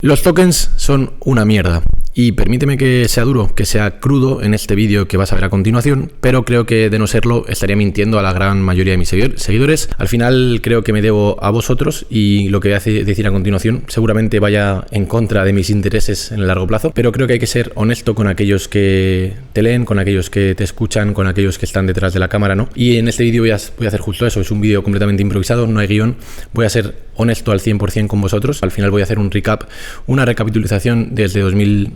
Los tokens son una mierda. Y permíteme que sea duro, que sea crudo en este vídeo que vas a ver a continuación, pero creo que de no serlo estaría mintiendo a la gran mayoría de mis seguidores. Al final creo que me debo a vosotros y lo que voy a decir a continuación seguramente vaya en contra de mis intereses en el largo plazo, pero creo que hay que ser honesto con aquellos que te leen, con aquellos que te escuchan, con aquellos que están detrás de la cámara, ¿no? Y en este vídeo voy a hacer justo eso, es un vídeo completamente improvisado, no hay guión, voy a ser honesto al 100% con vosotros. Al final voy a hacer un recap, una recapitulación desde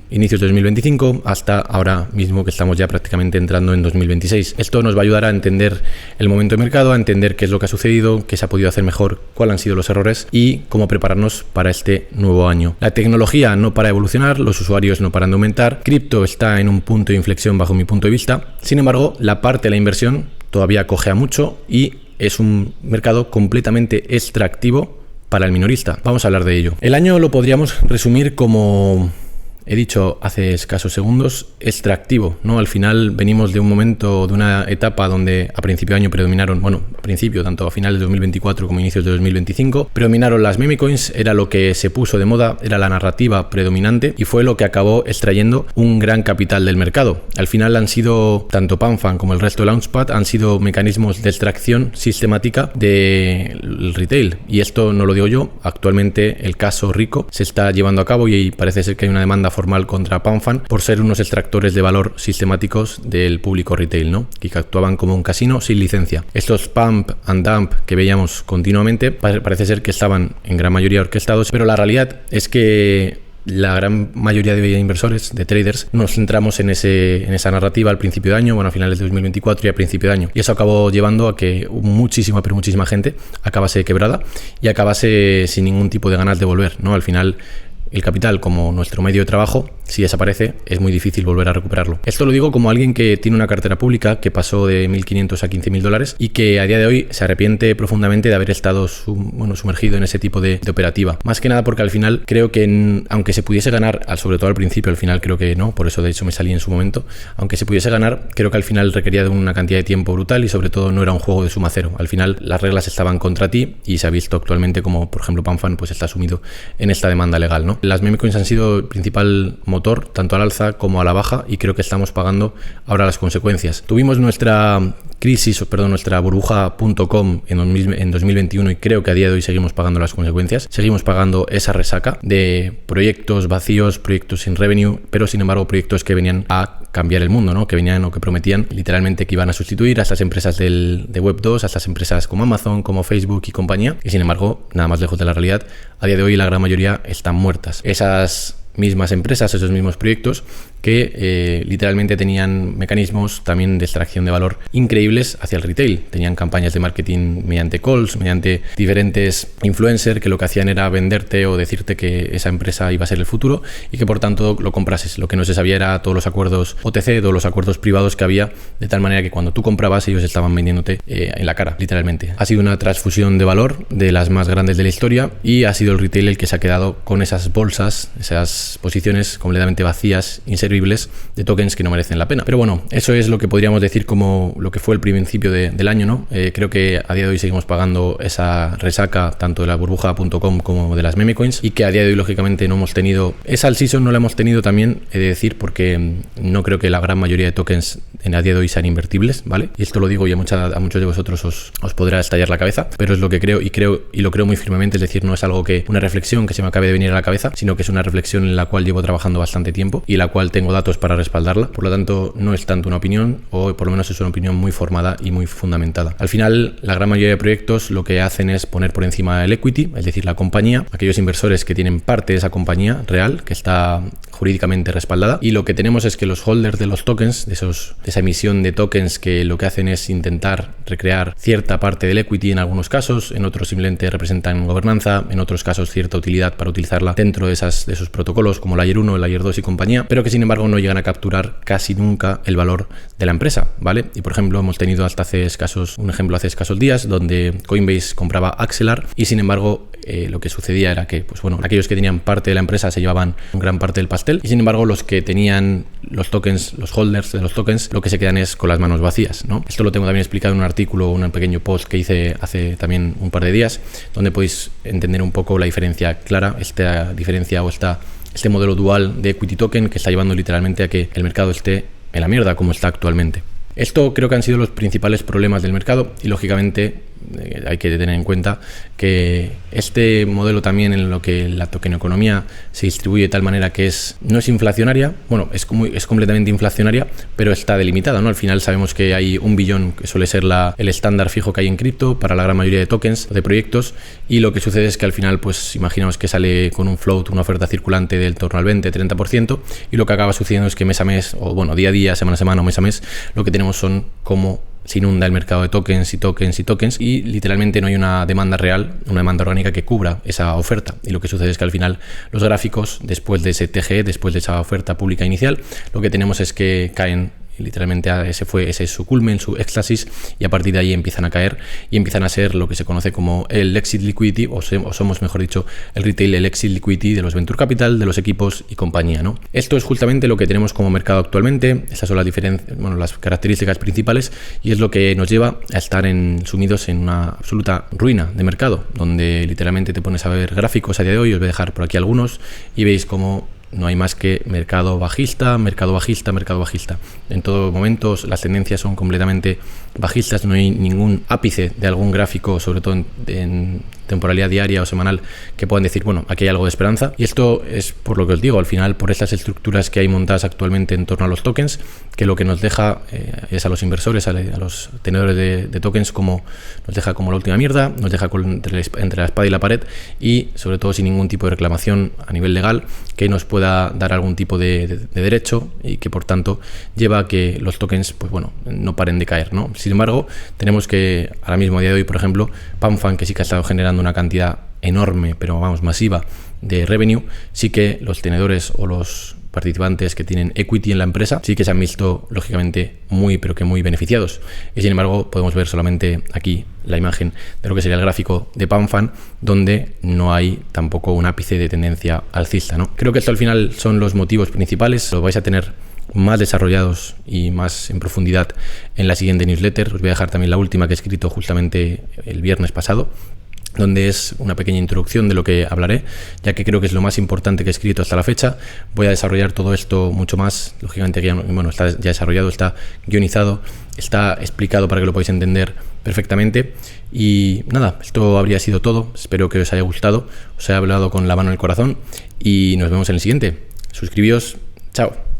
inicios de 2025 hasta ahora mismo que estamos ya prácticamente entrando en 2026. Esto nos va a ayudar a entender el momento de mercado, a entender qué es lo que ha sucedido, qué se ha podido hacer mejor, cuáles han sido los errores y cómo prepararnos para este nuevo año. La tecnología no para de evolucionar, los usuarios no paran de aumentar, cripto está en un punto de inflexión bajo mi punto de vista. Sin embargo, la parte de la inversión todavía cojea mucho y es un mercado completamente extractivo para el minorista. Vamos a hablar de ello. El año lo podríamos resumir como he dicho hace escasos segundos, extractivo, ¿no? Al final venimos de un momento, de una etapa donde a principio de año predominaron, tanto a finales de 2024 como inicios de 2025, predominaron las meme coins, era lo que se puso de moda, era la narrativa predominante y fue lo que acabó extrayendo un gran capital del mercado. Al final han sido, tanto PanFan como el resto de Launchpad, han sido mecanismos de extracción sistemática del retail. Y esto no lo digo yo, actualmente el caso Rico se está llevando a cabo y parece ser que hay una demanda formal contra PanFan por ser unos extractores de valor sistemáticos del público retail, ¿no? Que actuaban como un casino sin licencia. Estos pump and dump que veíamos continuamente parece ser que estaban en gran mayoría orquestados, pero la realidad es que la gran mayoría de inversores, de traders, nos centramos en esa narrativa al principio de año, a finales de 2024 y a principio de año. Y eso acabó llevando a que muchísima gente acabase quebrada y acabase sin ningún tipo de ganas de volver, ¿no? Al final, el capital, como nuestro medio de trabajo, si desaparece, es muy difícil volver a recuperarlo. Esto lo digo como alguien que tiene una cartera pública que pasó de 1.500 a 15.000 dólares y que a día de hoy se arrepiente profundamente de haber estado sumergido en ese tipo de operativa. Más que nada porque al final creo que aunque se pudiese ganar, sobre todo al principio, al final creo que no, por eso de hecho me salí en su momento, aunque se pudiese ganar, creo que al final requería de una cantidad de tiempo brutal y sobre todo no era un juego de suma cero. Al final las reglas estaban contra ti y se ha visto actualmente como, por ejemplo, PanFan pues está sumido en esta demanda legal, ¿no? Las meme coins han sido el principal motor, tanto al alza como a la baja, y creo que estamos pagando ahora las consecuencias. Tuvimos nuestra burbuja.com en 2021 y creo que a día de hoy seguimos pagando las consecuencias. Seguimos pagando esa resaca de proyectos vacíos, proyectos sin revenue, pero sin embargo proyectos que venían a cambiar el mundo, ¿no? Que venían o que prometían literalmente que iban a sustituir a estas empresas de Web 2, a estas empresas como Amazon, como Facebook y compañía. Y sin embargo, nada más lejos de la realidad, a día de hoy la gran mayoría están muertas. Esas mismas empresas, esos mismos proyectos que literalmente tenían mecanismos también de extracción de valor increíbles hacia el retail. Tenían campañas de marketing mediante calls, mediante diferentes influencers que lo que hacían era venderte o decirte que esa empresa iba a ser el futuro y que por tanto lo comprases. Lo que no se sabía era todos los acuerdos OTC, todos los acuerdos privados que había, de tal manera que cuando tú comprabas ellos estaban vendiéndote en la cara, literalmente. Ha sido una transfusión de valor de las más grandes de la historia y ha sido el retail el que se ha quedado con esas bolsas, esas posiciones completamente vacías, inservibles de tokens que no merecen la pena. Pero bueno, eso es lo que podríamos decir como lo que fue el principio del año, ¿no? Creo que a día de hoy seguimos pagando esa resaca tanto de la burbuja.com como de las meme coins y que a día de hoy lógicamente no hemos tenido esa all season, no la hemos tenido también, he de decir, porque no creo que la gran mayoría de tokens a día de hoy sean invertibles, ¿vale? Y esto lo digo y a muchos de vosotros os podrá estallar la cabeza, pero es lo que creo y lo creo muy firmemente, es decir, no es algo una reflexión que se me acabe de venir a la cabeza, sino que es una reflexión en la cual llevo trabajando bastante tiempo y la cual tengo datos para respaldarla. Por lo tanto, no es tanto una opinión, o por lo menos es una opinión muy formada y muy fundamentada. Al final, la gran mayoría de proyectos lo que hacen es poner por encima el equity, es decir, la compañía, aquellos inversores que tienen parte de esa compañía real, que está jurídicamente respaldada, y lo que tenemos es que los holders de los tokens, de esa emisión de tokens, que lo que hacen es intentar recrear cierta parte del equity en algunos casos, en otros simplemente representan gobernanza, en otros casos cierta utilidad para utilizarla dentro de esos protocolos como Layer 1, Layer 2 y compañía, pero que sin embargo no llegan a capturar casi nunca el valor de la empresa, ¿vale? Y por ejemplo hemos tenido hace escasos días donde Coinbase compraba Axelar y sin embargo lo que sucedía era que, pues bueno, aquellos que tenían parte de la empresa se llevaban gran parte del pastel y sin embargo los que tenían los tokens, los holders de los tokens, lo que se quedan es con las manos vacías, ¿no? Esto lo tengo también explicado en un artículo, un pequeño post que hice hace también un par de días, donde podéis entender un poco la diferencia clara, esta diferencia o este modelo dual de equity token que está llevando literalmente a que el mercado esté en la mierda como está actualmente. Esto creo que han sido los principales problemas del mercado y lógicamente hay que tener en cuenta que este modelo también en lo que la tokeneconomía se distribuye de tal manera que no es inflacionaria, bueno, es completamente inflacionaria, pero está delimitada, ¿no? Al final sabemos que hay 1 billón que suele ser el estándar fijo que hay en cripto para la gran mayoría de tokens, de proyectos, y lo que sucede es que al final, pues imaginamos que sale con un float, una oferta circulante del torno al 20-30%, y lo que acaba sucediendo es que mes a mes, o bueno, día a día, semana a semana o mes a mes, lo que tenemos son como se inunda el mercado de tokens y tokens y tokens y literalmente no hay una demanda real, una demanda orgánica que cubra esa oferta. Y lo que sucede es que al final los gráficos, después de ese TGE, después de esa oferta pública inicial, lo que tenemos es que caen. Literalmente ese es su culmen, su éxtasis, y a partir de ahí empiezan a caer y empiezan a ser lo que se conoce como el exit liquidity, o somos mejor dicho el retail, el exit liquidity de los venture capital, de los equipos y compañía, ¿no? Esto es justamente lo que tenemos como mercado actualmente. Estas son las diferencias, bueno, las características principales, y es lo que nos lleva a estar sumidos en una absoluta ruina de mercado, donde literalmente te pones a ver gráficos a día de hoy. Os voy a dejar por aquí algunos y veis cómo no hay más que mercado bajista, mercado bajista, mercado bajista. En todos momentos las tendencias son completamente bajistas, no hay ningún ápice de algún gráfico, sobre todo en temporalidad diaria o semanal, que puedan decir, bueno, aquí hay algo de esperanza. Y esto es por lo que os digo, al final, por estas estructuras que hay montadas actualmente en torno a los tokens, que lo que nos deja es a los inversores, a los tenedores de tokens, como nos deja como la última mierda, nos deja entre la espada y la pared, y sobre todo sin ningún tipo de reclamación a nivel legal que nos pueda dar algún tipo de derecho, y que por tanto lleva a que los tokens, pues bueno, no paren de caer, ¿no? Sin embargo, tenemos que ahora mismo a día de hoy, por ejemplo, PanFan, que sí que ha estado generando una cantidad enorme, pero vamos, masiva de revenue, sí que los tenedores o los participantes que tienen equity en la empresa sí que se han visto lógicamente muy, pero que muy beneficiados. Y sin embargo podemos ver solamente aquí la imagen de lo que sería el gráfico de PanFan, donde no hay tampoco un ápice de tendencia alcista, ¿no? Creo que esto al final son los motivos principales. Lo vais a tener más desarrollados y más en profundidad en la siguiente newsletter. Os voy a dejar también la última que he escrito justamente el viernes pasado, donde es una pequeña introducción de lo que hablaré, ya que creo que es lo más importante que he escrito hasta la fecha. Voy a desarrollar todo esto mucho más, lógicamente que está ya desarrollado, está guionizado, está explicado para que lo podáis entender perfectamente. Y nada, esto habría sido todo. Espero que os haya gustado, os haya hablado con la mano en el corazón, y nos vemos en el siguiente. Suscribíos, chao.